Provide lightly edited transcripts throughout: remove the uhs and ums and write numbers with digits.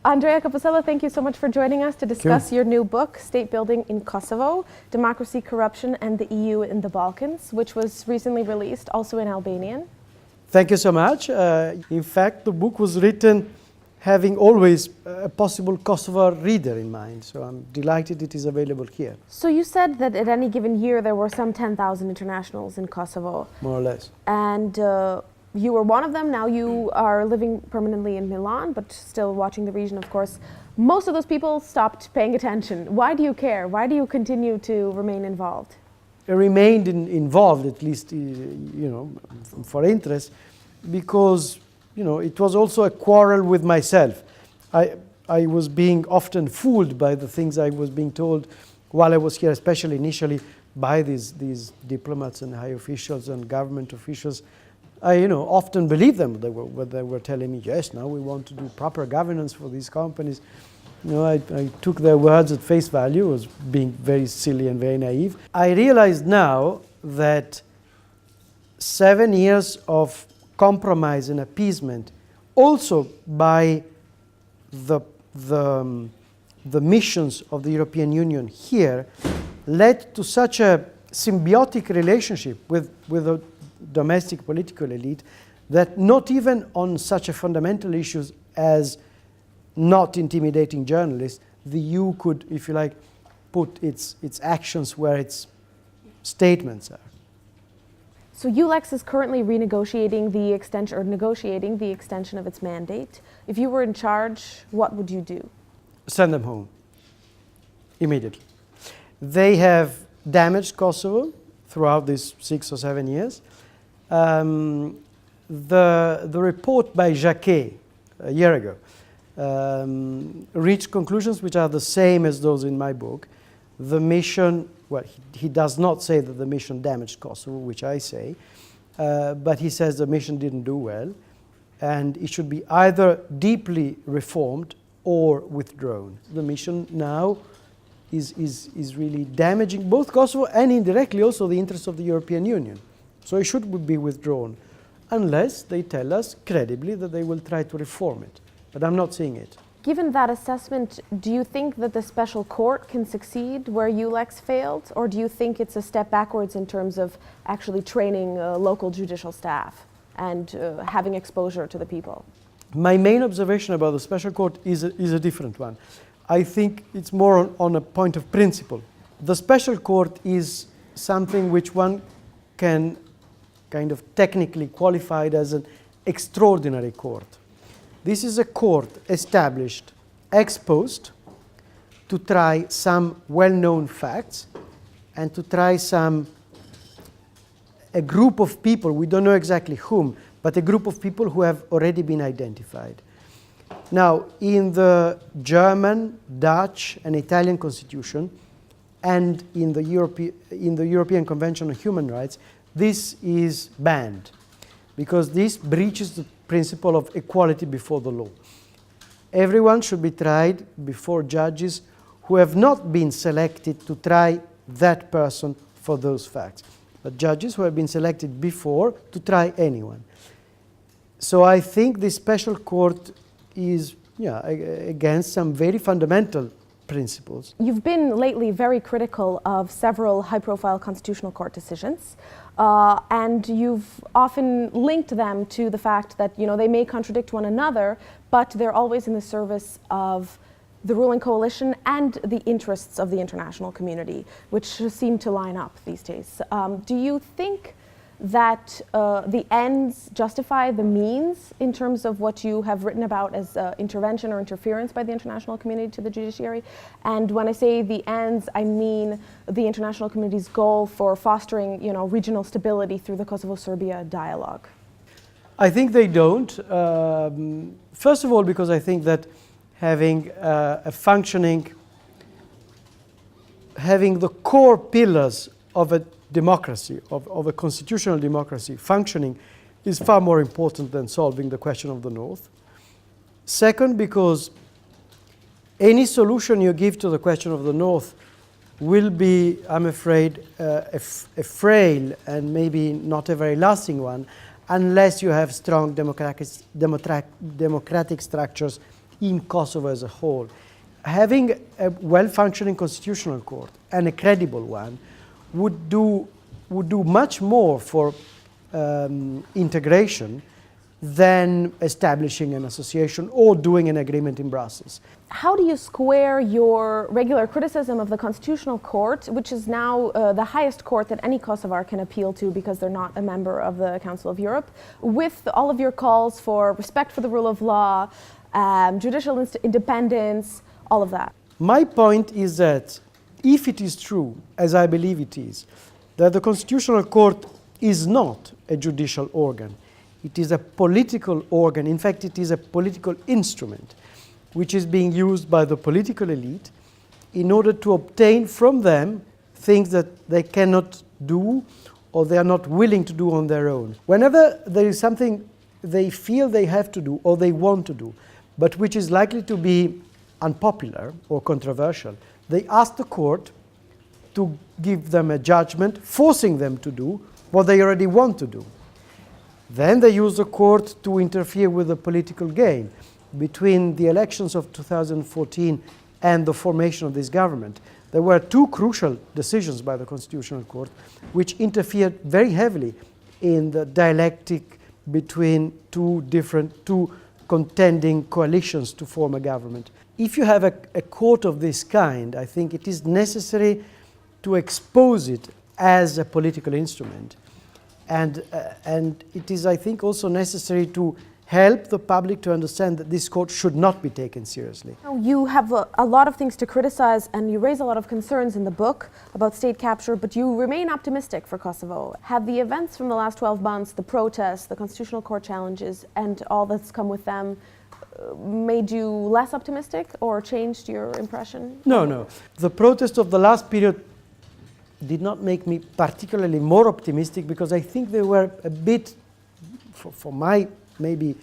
Andrea Capussela, thank you so much for joining us to discuss your new book, State Building in Kosovo, Democracy, Corruption, and the EU in the Balkans, which was recently released also in Albanian. Thank you so much. In fact, the book was written having always a possible Kosovo reader in mind, so I'm delighted it is available here. So you said that at any given year there were some 10,000 internationals in Kosovo. More or less. And you were one of them. Now you are living permanently in Milan, but still watching the region, of course. Most of those people stopped paying attention. Why do you care? Why do you continue to remain involved? I remained involved, at least, for interest, because, it was also a quarrel with myself. I was being often fooled by the things I was being told while I was here, especially initially by these diplomats and high officials and government officials. I often believed them. They were telling me, yes, now we want to do proper governance for these companies. I took their words at face value. I was being very silly and very naive. I realized now that 7 years of compromise and appeasement, also by the missions of the European Union here, led to such a symbiotic relationship with the domestic political elite that not even on such a fundamental issues as not intimidating journalists, the EU could, if you like, put its actions where its statements are. So EULEX is currently renegotiating the extension, or negotiating the extension of its mandate. If you were in charge, what would you do? Send them home immediately. They have damaged Kosovo throughout these 6 or 7 years. The report by Jacquet a year ago reached conclusions which are the same as those in my book. The mission, well, he does not say that the mission damaged Kosovo, which I say, but he says the mission didn't do well, and it should be either deeply reformed or withdrawn. The mission now is really damaging both Kosovo and indirectly also the interests of the European Union. So it should be withdrawn, unless they tell us credibly that they will try to reform it. But I'm not seeing it. Given that assessment, do you think that the special court can succeed where EULEX failed? Or do you think it's a step backwards in terms of actually training local judicial staff and having exposure to the people? My main observation about the special court is a different one. I think it's more on a point of principle. The special court is something which one can kind of technically qualified as an extraordinary court. This is a court established ex post to try some well-known facts and to try a group of people, we don't know exactly whom, but a group of people who have already been identified. Now, in the German, Dutch, and Italian constitution, and in the European Convention on Human Rights, this is banned because this breaches the principle of equality before the law. Everyone should be tried before judges who have not been selected to try that person for those facts, but judges who have been selected before to try anyone. So I think this special court is against some very fundamental principles. You've been lately very critical of several high-profile constitutional court decisions, and you've often linked them to the fact that they may contradict one another, but they're always in the service of the ruling coalition and the interests of the international community, which seem to line up these days. Do you think that the ends justify the means in terms of what you have written about as intervention or interference by the international community to the judiciary? And when I say the ends, I mean the international community's goal for fostering regional stability through the Kosovo-Serbia dialogue. I think they don't. First of all, because I think that having having the core pillars of a democracy, of a constitutional democracy functioning is far more important than solving the question of the North. Second, because any solution you give to the question of the North will be, I'm afraid, a frail and maybe not a very lasting one unless you have strong democratic structures in Kosovo as a whole. Having a well-functioning constitutional court, and a credible one, would do much more for integration than establishing an association or doing an agreement in Brussels. How do you square your regular criticism of the Constitutional Court, which is now the highest court that any Kosovar can appeal to because they're not a member of the Council of Europe, with all of your calls for respect for the rule of law, judicial independence, all of that? My point is that if it is true, as I believe it is, that the Constitutional Court is not a judicial organ, it is a political organ. In fact, it is a political instrument which is being used by the political elite in order to obtain from them things that they cannot do or they are not willing to do on their own. Whenever there is something they feel they have to do or they want to do, but which is likely to be unpopular or controversial, they ask the court to give them a judgment, forcing them to do what they already want to do. Then they use the court to interfere with the political game. Between the elections of 2014 and the formation of this government, there were two crucial decisions by the Constitutional Court which interfered very heavily in the dialectic between two contending coalitions to form a government. If you have a court of this kind, I think it is necessary to expose it as a political instrument. And it is, I think, also necessary to help the public to understand that this court should not be taken seriously. You have a lot of things to criticize, and you raise a lot of concerns in the book about state capture, but you remain optimistic for Kosovo. Have the events from the last 12 months, the protests, the Constitutional Court challenges, and all that's come with them, made you less optimistic or changed your impression? No. The protests of the last period did not make me particularly more optimistic because I think they were a bit, for my maybe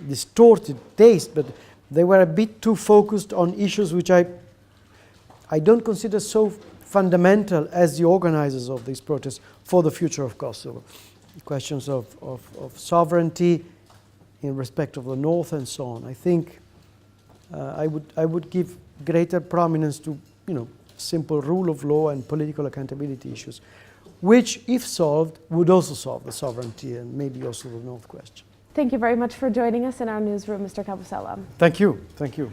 distorted taste, but they were a bit too focused on issues which I don't consider so fundamental as the organizers of these protests for the future of Kosovo. Questions of sovereignty in respect of the North and so on. I think I would give greater prominence to, simple rule of law and political accountability issues, which, if solved, would also solve the sovereignty and maybe also the North question. Thank you very much for joining us in our newsroom, Mr. Capussela. Thank you.